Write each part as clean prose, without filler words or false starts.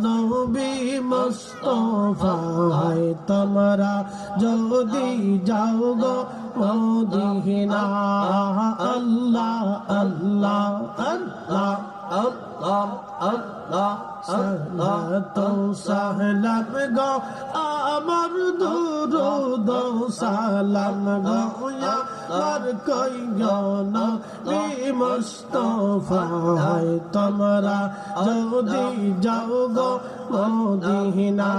নবী মুস্তাফায় তোমরা যদি যাও গো মদিনা আল্লাহ আল্লাহ আল্লাহ আল্লাহ আল্লাহ সালাতু সালাম গো আমার দুরুদ সালাম গো আমার নবী মুস্তাফায় তোমরা যদি যাও গো মদিনা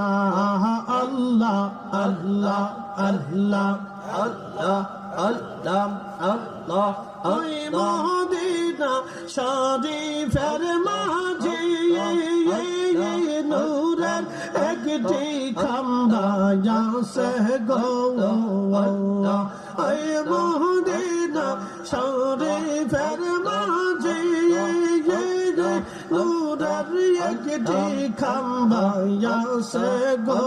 আল্লাহ আল্লাহ আল্লাহ আল্লাহ আল্লাহ আল্লাহ ওই মদিনা শরীফের মাঝে নূরের একটি খাম্বা আছে গো ওই মদিনা শরীফের মাঝে নূরের একটি খাম্বা আছে গো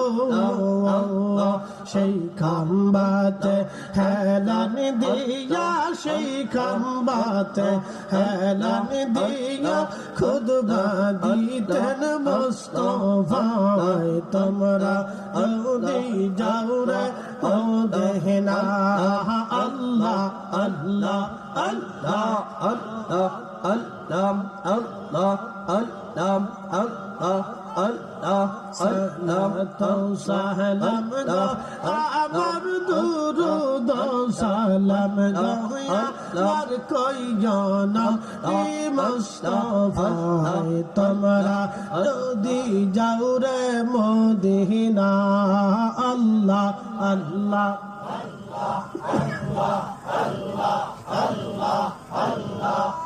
সেই খাম্বাতে হেলান দিয়া সেই খাম্বাতে হেলান দিয়া খুতবা দিতেন মুস্তাফায় তোমরা যদি যাও রে মদিনা আল্লাহ আল্লাহ আল্লাহ আল্লাহ আল্লাহ আল্লাহ আল্লাহ আল্লাহ আল্লাহ সালাতু সালাম গো আমার দুরুদ সালাম গো আমার নবী মুস্তাফায় তোমরা যদি যাও রে মদিনা আল্লাহ আল্লাহ আল্লাহ আল্লাহ আল্লাহ আল্লাহ